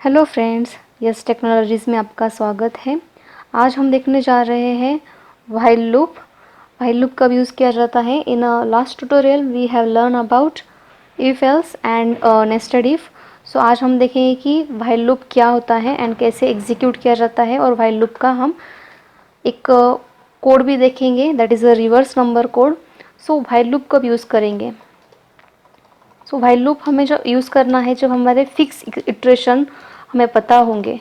Hello friends, yes technologies में आपका स्वागत है। आज हम देखने जा रहे हैं व्हाइल लूप। व्हाइल लूप कब यूज़ किया जाता है? In last tutorial we have learn about if else and nested if. So आज हम देखेंगे कि व्हाइल लूप क्या होता है एंड कैसे एग्जीक्यूट किया जाता है, और व्हाइल लूप का हम एक कोड भी देखेंगे, that is a reverse number code. So while loop कब यूज़ करेंगे? सो व्हाइल लूप हमें जो यूज़ करना है जब हमारे फिक्स इटरेशन हमें पता होंगे।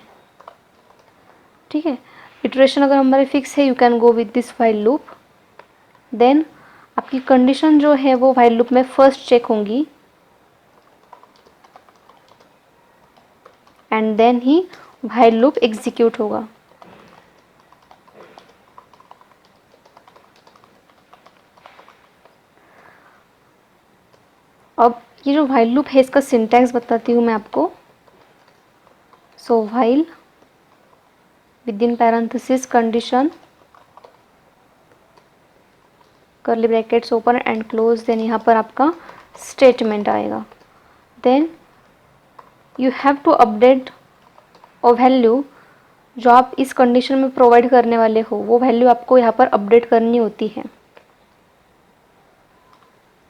ठीक है, इटरेशन अगर हमारे फिक्स है, you can go with this while loop. Then आपकी कंडीशन जो है वो व्हाइल लूप में फर्स्ट चेक होंगी एंड देन ही व्हाइल लूप एग्जीक्यूट होगा। अब ये जो व्हाइल लूप है इसका सिंटैक्स बताती हूँ मैं आपको। So while within parenthesis condition, curly brackets open and close, then यहाँ पर आपका स्टेटमेंट आएगा। Then you have to update और वैल्यू जो आप इस कंडीशन में प्रोवाइड करने वाले हो, वो वैल्यू आपको यहाँ पर अपडेट करनी होती है।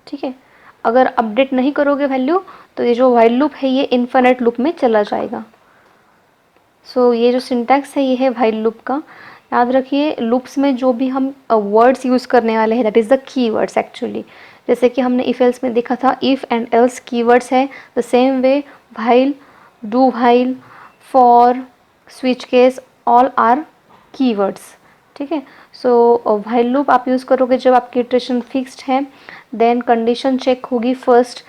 ठीक है, अगर अपडेट नहीं करोगे वैल्यू तो ये जो व्हाइल लूप है ये इन्फिनिट लूप में चला जाएगा। सो ये जो सिंटैक्स है ये है व्हाइल लूप का। याद रखिए, लूप्स में जो भी हम वर्ड्स यूज़ करने वाले हैं that is the keywords actually. जैसे कि हमने इफ एल्स में देखा था, इफ़ एंड एल्स कीवर्ड्स है। The same way while, do while, for, switch case, all are keywords. ठीक है, सो व्हाइल लूप आप यूज़ करोगे जब आपकी इटरेशन फिक्स्ड है। देन कंडीशन चेक होगी फर्स्ट,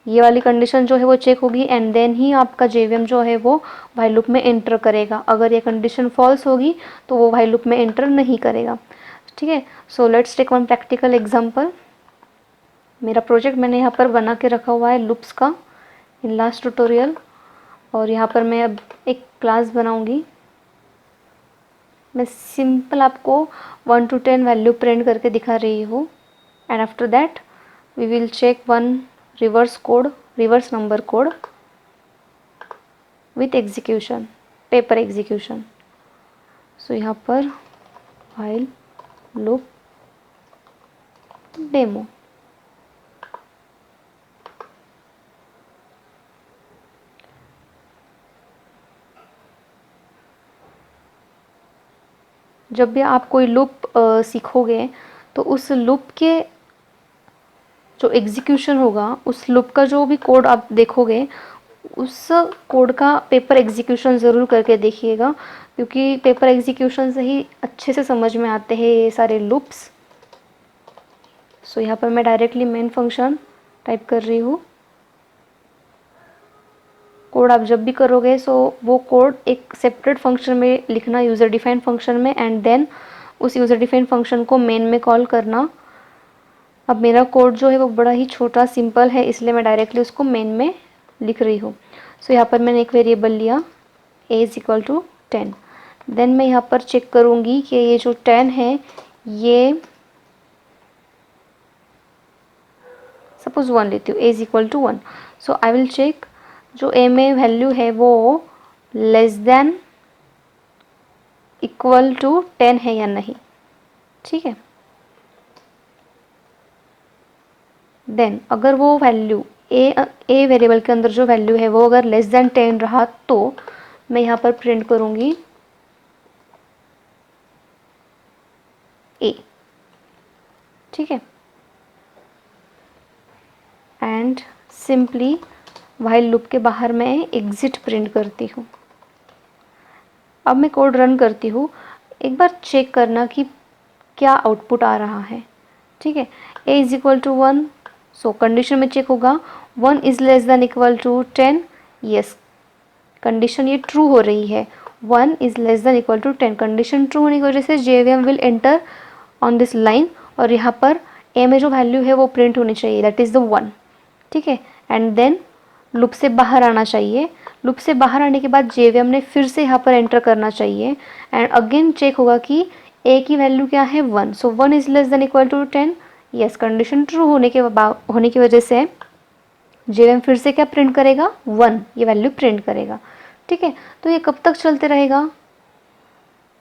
ये वाली कंडीशन जो है वो चेक होगी एंड देन ही आपका जेवीएम जो है वो व्हाइल लूप में एंटर करेगा। अगर ये कंडीशन फॉल्स होगी तो वो व्हाइल लूप में एंटर नहीं करेगा। ठीक है, so let's take one practical example. मेरा प्रोजेक्ट मैंने यहाँ पर बना के रखा हुआ है लूप्स का इन लास्ट ट्यूटोरियल, और यहाँ पर मैं अब एक क्लास बनाऊँगी। मैं सिंपल आपको 1 to 10 वैल्यू प्रिंट करके दिखा रही हूँ and after that we will check one reverse number code with execution, paper execution. So यहाँ पर व्हाइल लूप डेमो। जब भी आप कोई लूप सीखोगे तो उस लूप के जो एग्जीक्यूशन होगा, उस लूप का जो भी कोड आप देखोगे उस कोड का पेपर एग्जीक्यूशन ज़रूर करके देखिएगा, क्योंकि पेपर एग्जीक्यूशन से ही अच्छे से समझ में आते हैं ये सारे लूप्स। सो यहाँ पर मैं डायरेक्टली मेन फंक्शन टाइप कर रही हूँ। कोड आप जब भी करोगे सो वो कोड एक सेपरेट फंक्शन में लिखना, यूज़र डिफाइंड फंक्शन में, एंड देन उस यूज़र डिफाइंड फंक्शन को मेन में कॉल करना। अब मेरा कोड जो है वो बड़ा ही छोटा सिंपल है, इसलिए मैं डायरेक्टली उसको मेन में लिख रही हूँ। सो यहाँ पर मैंने एक वेरिएबल लिया a is equal to 10। Then मैं यहाँ पर चेक करूँगी कि ये जो 10 है ये सपोज 1 लेती हूँ, a is equal to 1। So I will check जो a में वैल्यू है वो लेस देन इक्वल टू 10 है या नहीं। ठीक है, देन अगर वो वैल्यू ए वेरिएबल के अंदर जो वैल्यू है वो अगर लेस देन 10 रहा तो मैं यहाँ पर प्रिंट करूँगी ए। ठीक है, एंड सिंपली व्हाइल लूप के बाहर मैं एग्जिट प्रिंट करती हूँ। अब मैं कोड रन करती हूँ, एक बार चेक करना कि क्या आउटपुट आ रहा है। ठीक है, a is equal to 1, so condition में चेक होगा 1 is less than equal to 10। Yes, condition ये ट्रू हो रही है, 1 is less than equal to 10। Condition true होने की वजह से JVM will enter on this line, और यहाँ पर a में जो वैल्यू है वो प्रिंट होनी चाहिए, दैट इज़ द 1। ठीक है, एंड देन लूप से बाहर आना चाहिए। लूप से बाहर आने के बाद जेवीएम ने फिर से यहाँ पर एंटर करना चाहिए एंड अगेन चेक होगा कि a की वैल्यू क्या है 1। So 1 is less than equal to 10। Yes, condition true होने की वजह से जेवीएम फिर से क्या प्रिंट करेगा, 1 ये वैल्यू प्रिंट करेगा। ठीक है। तो ये कब तक चलते रहेगा,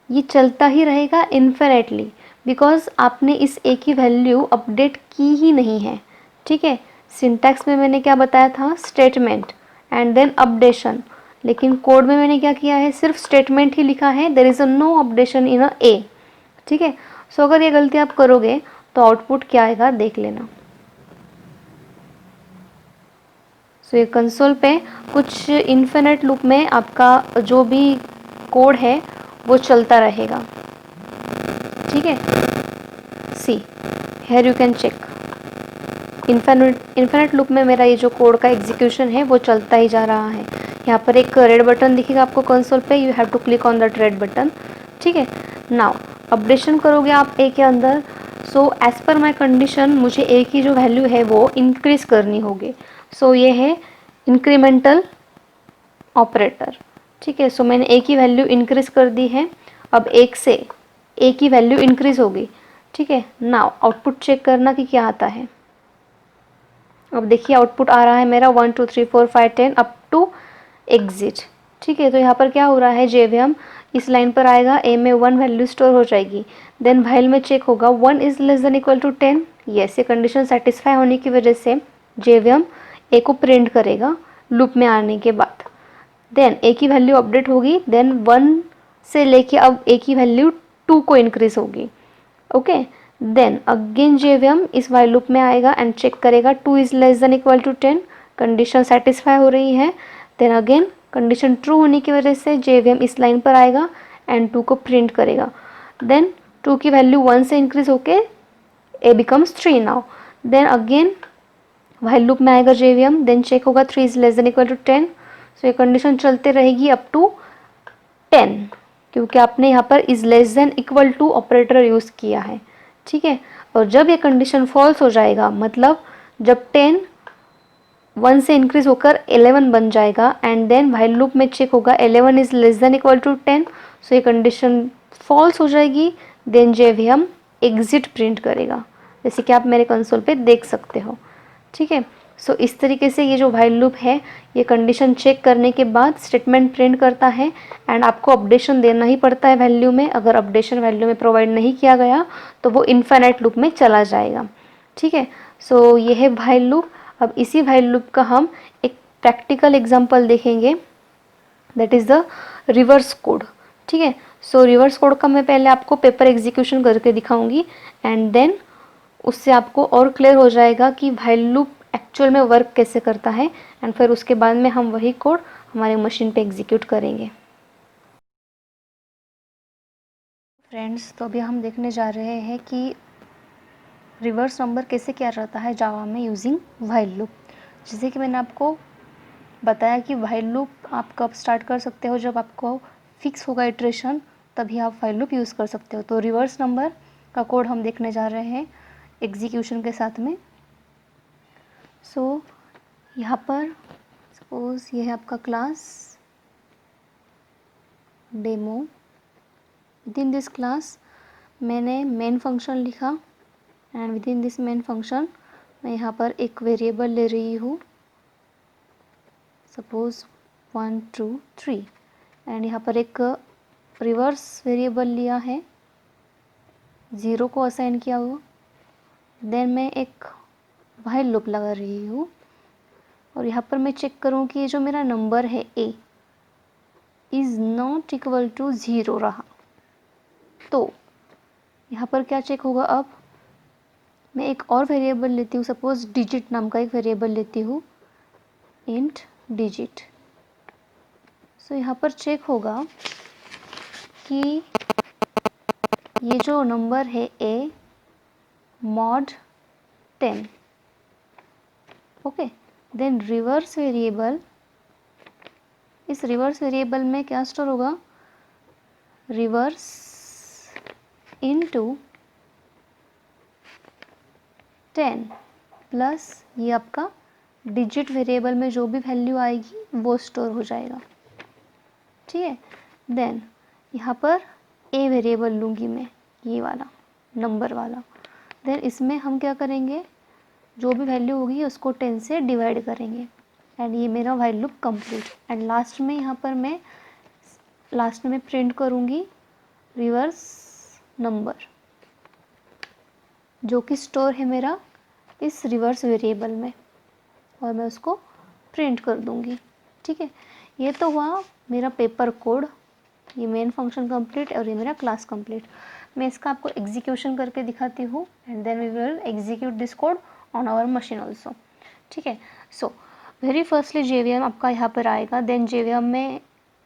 ये चलता ही रहेगा इन्फिनेटली, बिकॉज आपने इस ए की वैल्यू अपडेट की ही नहीं है। ठीक है, सिंटैक्स में मैंने क्या बताया था, स्टेटमेंट एंड देन अपडेशन, लेकिन कोड में मैंने क्या किया है, सिर्फ स्टेटमेंट ही लिखा है, there is a no updation in a a. ठीक है, सो अगर ये गलती आप करोगे तो आउटपुट क्या आएगा देख लेना। सो ये कंसोल पे कुछ इन्फिनिट लूप में आपका जो भी कोड है वो चलता रहेगा। ठीक है, see here you can check, infinite loop में मेरा ये जो कोड का एग्जीक्यूशन है वो चलता ही जा रहा है। यहाँ पर एक रेड बटन दिखेगा आपको कंसोल पे, you have to click on that red button. ठीक है, नाउ अपडेशन करोगे आप ए के अंदर, so as per my condition मुझे ए की जो वैल्यू है वो इंक्रीज करनी होगी। सो ये है इंक्रीमेंटल ऑपरेटर। ठीक है, सो मैंने ए की वैल्यू इंक्रीज कर दी है, अब 1 से ए की वैल्यू इंक्रीज होगी। ठीक है, नाउ आउटपुट चेक करना कि क्या आता है। अब देखिए आउटपुट आ रहा है मेरा 1 2 3 4 5 10 अप टू एग्जिट। ठीक है, तो यहाँ पर क्या हो रहा है, जेवीएम इस लाइन पर आएगा, ए में 1 वैल्यू स्टोर हो जाएगी, देन व्हाइल में चेक होगा 1 is less than equal to 10। Yes, ये कंडीशन सेटिस्फाई होने की वजह से जेवीएम ए को प्रिंट करेगा लूप में आने के बाद। देन ए की वैल्यू अपडेट होगी, देन 1 से लेके अब ए की वैल्यू 2 को इंक्रीज होगी। ओके, देन अगेन जेवीएम इस वाइल लूप में आएगा एंड चेक करेगा 2 is less than equal to 10, condition satisfy हो रही है। देन अगेन कंडीशन ट्रू होने की वजह से जेवीएम इस लाइन पर आएगा एंड 2 को प्रिंट करेगा। देन 2 की वैल्यू 1 से इंक्रीज होके a becomes 3 now. Then again while loop में आएगा जेवीएम, देन चेक होगा 3 is less than equal to 10। So ये कंडीशन चलते रहेगी अप टू 10, क्योंकि आपने यहाँ पर is less than equal to operator use किया है। ठीक है, और जब ये कंडीशन फॉल्स हो जाएगा, मतलब जब 10 1 से इंक्रीज होकर 11 बन जाएगा एंड देन व्हाइल लूप में चेक होगा 11 is less than equal to 10, so ये कंडीशन फॉल्स हो जाएगी, देन जेवीएम एग्जिट प्रिंट करेगा, जैसे कि आप मेरे कंसोल पे देख सकते हो। ठीक है, सो इस तरीके से ये जो व्हाइल लूप है ये कंडीशन चेक करने के बाद स्टेटमेंट प्रिंट करता है एंड आपको अपडेशन देना ही पड़ता है वैल्यू में। अगर अपडेशन वैल्यू में प्रोवाइड नहीं किया गया तो वो इन्फिनिट लूप में चला जाएगा। ठीक है, सो ये है व्हाइल लूप। अब इसी व्हाइल लूप का हम एक प्रैक्टिकल एग्जांपल देखेंगे, that is the reverse code. ठीक है, सो रिवर्स कोड का मैं पहले आपको पेपर एग्जीक्यूशन करके दिखाऊंगी एंड देन उससे आपको और क्लियर हो जाएगा कि व्हाइल लूप एक्चुअल में वर्क कैसे करता है एंड फिर उसके बाद में हम वही कोड हमारे मशीन पे एग्जीक्यूट करेंगे। फ्रेंड्स, तो अभी हम देखने जा रहे हैं कि रिवर्स नंबर कैसे किया जाता है जावा में यूजिंग व्हाइल लूप। जैसे कि मैंने आपको बताया कि व्हाइल लूप आप कब स्टार्ट कर सकते हो, जब आपको फिक्स होगा इटरेशन तभी आप व्हाइल लूप यूज़ कर सकते हो। तो रिवर्स नंबर का कोड हम देखने जा रहे हैं एग्जीक्यूशन के साथ में। सो यहाँ पर सपोज ये है आपका class demo, with in this class मैंने मेन फंक्शन लिखा and with in this main function मैं यहाँ पर एक वेरिएबल ले रही हूँ, सपोज 1 2 3 एंड यहाँ पर एक रिवर्स वेरिएबल लिया है, 0 को असाइन किया हुआ। देन मैं एक व्हाइल लूप लगा रही हूँ और यहाँ पर मैं चेक करूँ कि ये जो मेरा नंबर है A is not equal to 0 रहा, तो यहाँ पर क्या चेक होगा। अब मैं एक और वेरिएबल लेती हूँ, सपोज डिजिट नाम का एक वेरिएबल लेती हूँ, इंट डिजिट। सो यहाँ पर चेक होगा कि ये जो नंबर है a mod 10। Okay, then reverse variable, इस रिवर्स वेरिएबल में क्या स्टोर होगा, रिवर्स इनटू 10 प्लस ये आपका डिजिट वेरिएबल में जो भी वैल्यू आएगी वो स्टोर हो जाएगा। ठीक है, देन यहाँ पर ए वेरिएबल लूँगी मैं, ये वाला नंबर वाला। देन इसमें हम क्या करेंगे, जो भी वैल्यू होगी उसको 10 से डिवाइड करेंगे एंड ये मेरा while loop complete. And last में यहाँ पर मैं लास्ट में प्रिंट करूँगी रिवर्स नंबर जो कि स्टोर है मेरा इस रिवर्स वेरिएबल में, और मैं उसको प्रिंट कर दूँगी। ठीक है, ये तो हुआ मेरा पेपर कोड, ये मेन फंक्शन कंप्लीट और ये मेरा क्लास कंप्लीट। मैं इसका आपको एग्जीक्यूशन करके दिखाती हूँ and then we will execute this code on our machine also. ठीक है, सो वेरी फर्स्टली JVM आपका यहाँ पर आएगा, देन JVM में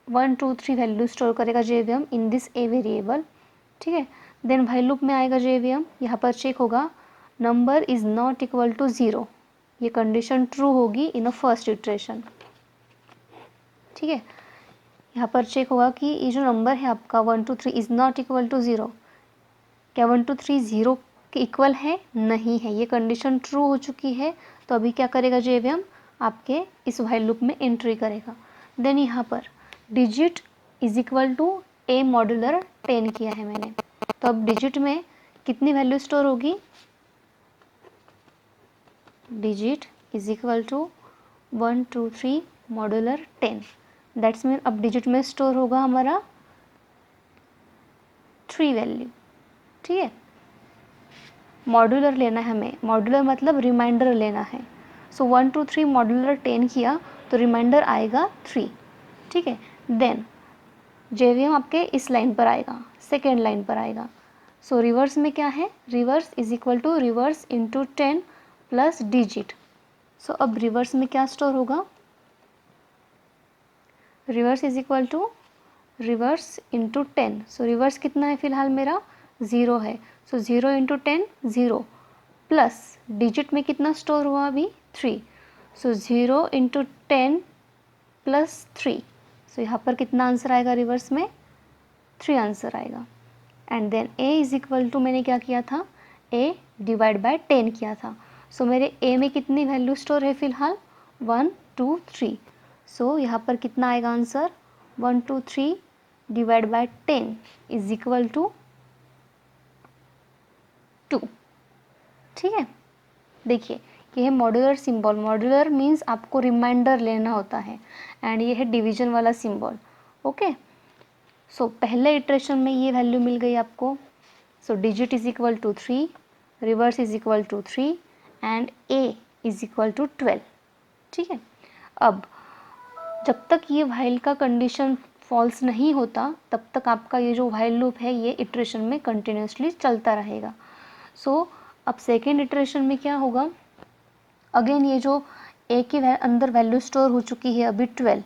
1 2 3 वैल्यू स्टोर करेगा JVM in this a variable. ठीक है, देन व्हाइल लूप में आएगा JVM, यहाँ पर चेक होगा number is not equal to 0, ये कंडीशन ट्रू होगी इन अ फर्स्ट इटरेशन। ठीक है, यहाँ पर चेक होगा कि ये जो नंबर है आपका 1 2 3 इज़ नॉट इक्वल टू 0, क्या 1 2 3 0 के इक्वल है? नहीं है, ये कंडीशन ट्रू हो चुकी है। तो अभी क्या करेगा JVM, आपके इस व्हाइल लूप में एंट्री करेगा। देन यहाँ पर digit is equal to A modular 10 किया है मैंने, तो अब डिजिट में कितनी वैल्यू स्टोर होगी? Digit is equal to 1 2 3 modular 10, that's mean अब डिजिट में स्टोर होगा हमारा 3 वैल्यू। ठीक है, मॉड्यूलर लेना है हमें, मॉड्यूलर मतलब रिमाइंडर लेना है। सो 1 2 3 मॉड्यूलर 10 किया तो रिमाइंडर आएगा 3। ठीक है, देन JVM आपके इस लाइन पर आएगा, सेकेंड लाइन पर आएगा। सो रिवर्स में क्या है? Reverse is equal to reverse into 10 plus digit. So अब रिवर्स में क्या स्टोर होगा? Reverse is equal to reverse into 10। So reverse कितना है फिलहाल मेरा? 0 है। सो 0 इंटू 10 0 प्लस डिजिट में कितना स्टोर हुआ अभी? 3। सो 0 इंटू 10 प्लस 3। सो यहाँ पर कितना आंसर आएगा रिवर्स में? 3 आंसर आएगा। And then a is equal to मैंने क्या किया था? a डिवाइड बाय 10 किया था। सो मेरे a में कितनी वैल्यू स्टोर है फिलहाल? 1 2 3। सो यहाँ पर कितना आएगा answer? 1 2 3 divide by 10 is equal to 2। ठीक है, देखिए ये है मॉड्यूलर सिंबल। मॉड्यूलर मीन्स आपको रिमाइंडर लेना होता है, एंड ये है डिवीजन वाला सिंबल। ओके, सो पहले इटरेशन में ये वैल्यू मिल गई आपको। So digit is equal to 3, reverse is equal to 3 and a is equal to 12। ठीक है, अब जब तक ये व्हाइल का कंडीशन फॉल्स नहीं होता तब तक आपका ये जो व्हाइल लूप है ये इटरेशन में कंटिन्यूसली चलता रहेगा। सो अब सेकेंड इटरेशन में क्या होगा? अगेन ये जो ए के अंदर वैल्यू स्टोर हो चुकी है अभी 12,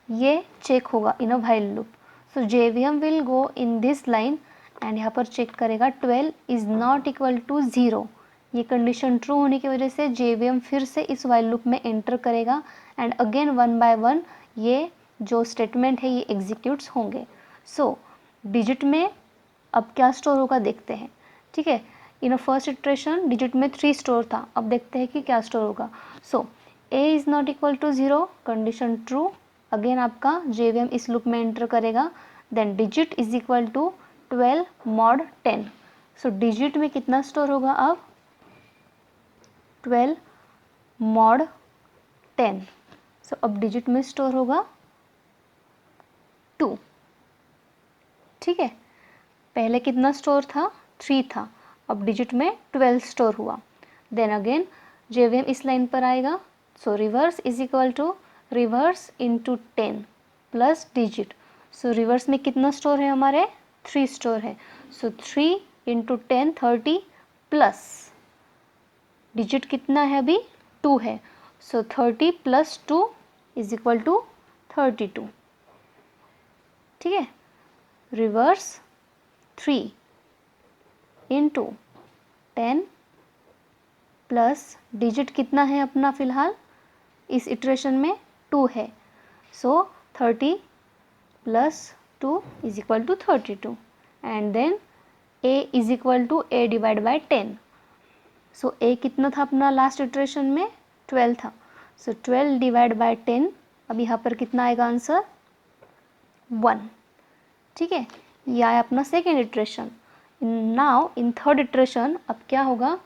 ये चेक होगा in a while loop. So JVM will go in this line and यहाँ पर चेक करेगा 12 इज़ नॉट इक्वल टू 0। ये कंडीशन ट्रू होने की वजह से JVM फिर से इस व्हाइल लूप में एंटर करेगा एंड अगेन 1 बाय 1 ये जो स्टेटमेंट है ये एग्जीक्यूट्स होंगे। सो डिजिट में अब क्या स्टोर होगा देखते हैं। ठीक है, इन अ फर्स्ट इटरेशन डिजिट में 3 स्टोर था, अब देखते हैं कि क्या स्टोर होगा। So a is not equal to 0, condition true. Again आपका JVM इस लूप में एंटर करेगा, then digit is equal to 12 mod 10। So digit में कितना स्टोर होगा अब? 12 मॉड 10। सो अब डिजिट में स्टोर होगा 2। ठीक है, पहले कितना स्टोर था? 3 था, अब डिजिट में 12 स्टोर हुआ। देन अगेन JVM इस लाइन पर आएगा। So reverse is equal to reverse into 10 plus digit. So reverse में कितना स्टोर है हमारे? 3 स्टोर है। सो 3 इंटू 10 30 प्लस डिजिट कितना है अभी? 2 है। So 30 plus 2 is equal to 32। ठीक है, रिवर्स 3 इंटू 10 प्लस डिजिट कितना है अपना फिलहाल इस इटरेशन में? 2 है। So 30 plus 2 is equal to 32 and then a is equal to a divide by 10। So a कितना था अपना लास्ट इटरेशन में? 12 था। सो 12 डिवाइड बाय 10, अब यहाँ पर कितना आएगा आंसर? 1। ठीक है, ये आया अपना second iteration. Now in third iteration अब क्या होगा?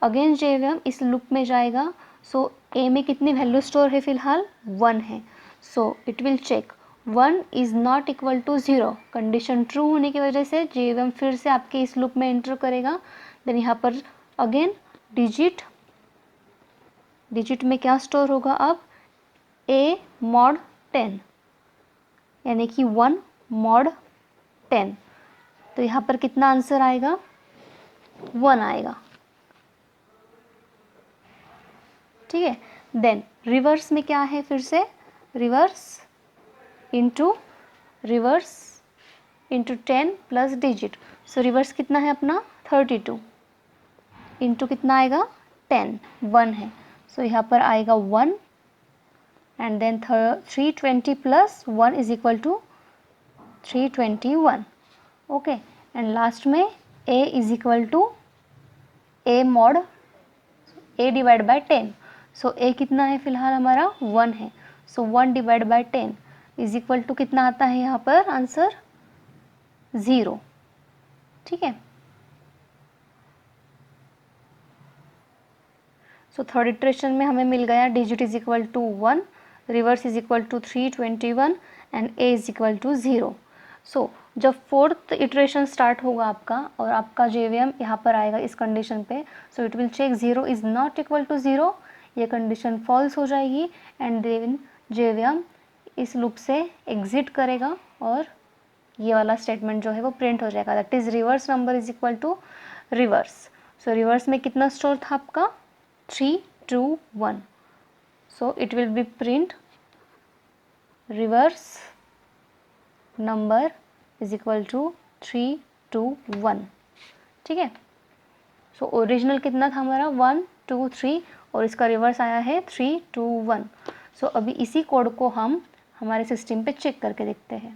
अगेन JVM इस लूप में जाएगा। सो ए में कितनी वैल्यू स्टोर है फिलहाल 1 है, so it will check 1 is not equal to 0, condition true होने की वजह से JVM फिर से आपके इस लूप में एंटर करेगा। देन यहाँ पर अगेन डिजिट में क्या स्टोर होगा अब a mod 10, यानी कि 1 mod 10, तो यहाँ पर कितना आंसर आएगा 1 आएगा। ठीक है, देन रिवर्स में क्या है, फिर से reverse into 10 plus digit, so reverse कितना है अपना 32 इंटू कितना आएगा 10, 1 है, सो यहाँ पर आएगा 1 and then 320 plus 1 is equal to 321। Okay, and last में a is equal to a mod a divide by 10, so a कितना है फिलहाल हमारा 1 है, so 1 divide by 10 is equal to कितना आता है यहाँ पर आंसर 0। ठीक है, सो थर्ड इटरेशन में हमें मिल गया digit is equal to 1, reverse is equal to 321 and a is equal to 0। So जब फोर्थ इटरेशन स्टार्ट होगा आपका और आपका JVM यहाँ पर आएगा इस कंडीशन पे, so it will check 0 is not equal to 0, ये कंडीशन फॉल्स हो जाएगी एंड देन JVM इस लूप से एग्जिट करेगा और ये वाला स्टेटमेंट जो है वो प्रिंट हो जाएगा, that is reverse number is equal to reverse. So reverse में कितना स्टोर था आपका 3 2 1, so it will be print reverse number is equal to 3 2 1। ठीक है, सो ओरिजिनल कितना था हमारा 1 2 3 और इसका रिवर्स आया है 3 2 1। सो अभी इसी कोड को हम हमारे सिस्टम पे चेक करके देखते हैं।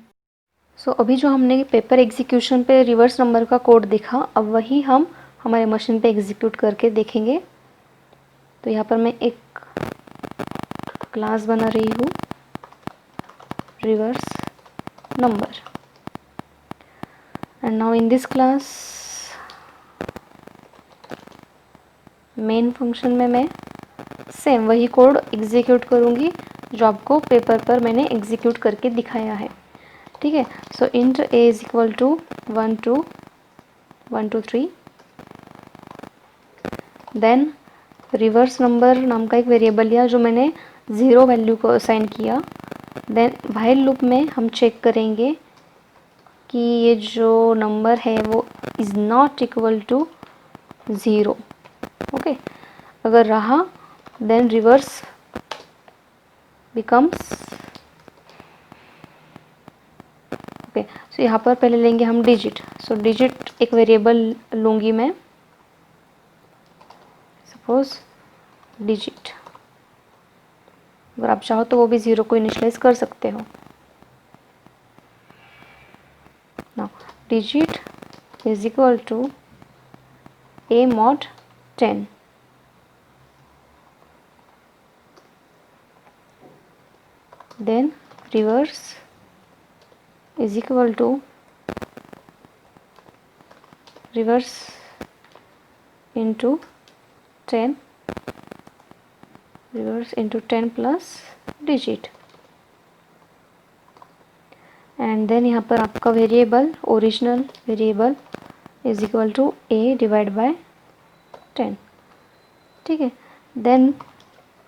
सो अभी जो हमने पेपर एग्जीक्यूशन पे रिवर्स नंबर का कोड देखा, अब वही हम हमारे मशीन पे एग्जीक्यूट करके देखेंगे। तो यहाँ पर मैं एक क्लास बना रही हूँ reverse number, and now in this class main function में मैं सेम वही कोड एग्जीक्यूट करूँगी जो आपको पेपर पर मैंने एग्जीक्यूट करके दिखाया है। ठीक है, so int a is equal to 1 2 3, then reverse number नाम का एक वेरिएबल लिया जो मैंने 0 वैल्यू को असाइन किया। देन व्हाइल लूप में हम चेक करेंगे कि ये जो नंबर है वो is not equal to 0। Okay, अगर रहा then reverse becomes okay. So यहाँ पर पहले लेंगे हम डिजिट, सो डिजिट एक वेरिएबल लूँगी मैं, सपोज डिजिट, अगर आप चाहो तो वो भी 0 को इनिशियलाइज कर सकते हो। Now digit is equal to a mod 10, then reverse is equal to reverse into 10, reverse into 10 plus digit, and then यहाँ पर आपका variable original variable is equal to a divide by 10। ठीक है, then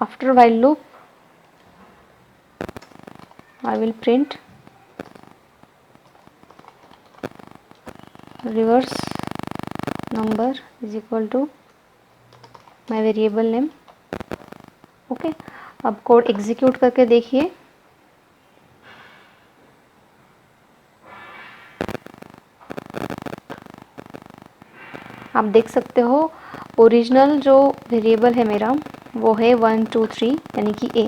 after while loop I will print reverse number is equal to my variable name. Okay, अब code execute करके देखिए। आप देख सकते हो ओरिजिनल जो वेरिएबल है मेरा वो है 1 2 3 यानी कि a।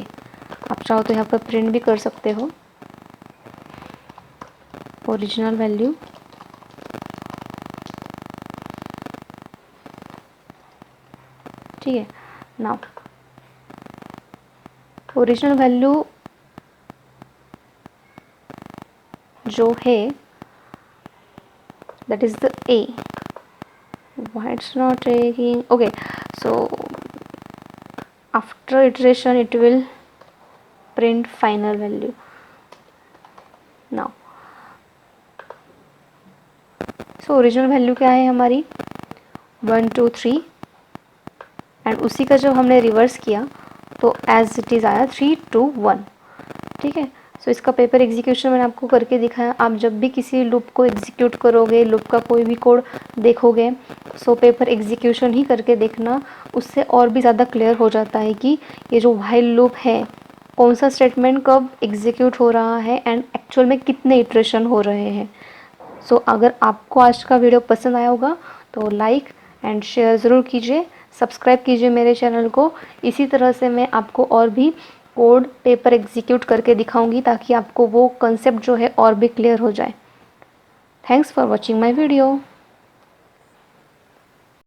आप चाहो तो यहाँ पर प्रिंट भी कर सकते हो ओरिजिनल वैल्यू। ठीक है, नाउ ओरिजिनल वैल्यू जो है that is the a, why it's not taking। okay, so after iteration it will print final value. Now so original value क्या है हमारी 1 2 3 एंड उसी का जब हमने रिवर्स किया तो एज इट इज़ आया 3 2 1. ठीक है. सो इसका पेपर एग्जीक्यूशन मैंने आपको करके दिखाया. आप जब भी किसी लूप को एग्जीक्यूट करोगे, लूप का कोई भी कोड देखोगे, सो पेपर एग्जीक्यूशन ही करके देखना. उससे और भी ज़्यादा क्लियर हो जाता है कि ये जो व्हाइल लूप है कौन सा स्टेटमेंट कब एग्जीक्यूट हो रहा है एंड एक्चुअल में कितने इटरेशन हो रहे हैं. सो अगर आपको आज का वीडियो पसंद आया होगा तो लाइक एंड शेयर ज़रूर कीजिए, सब्सक्राइब कीजिए मेरे चैनल को. इसी तरह से मैं आपको और भी कोड पेपर एग्जीक्यूट करके दिखाऊंगी ताकि आपको वो कंसेप्ट जो है और भी क्लियर हो जाए. Thanks for watching my video.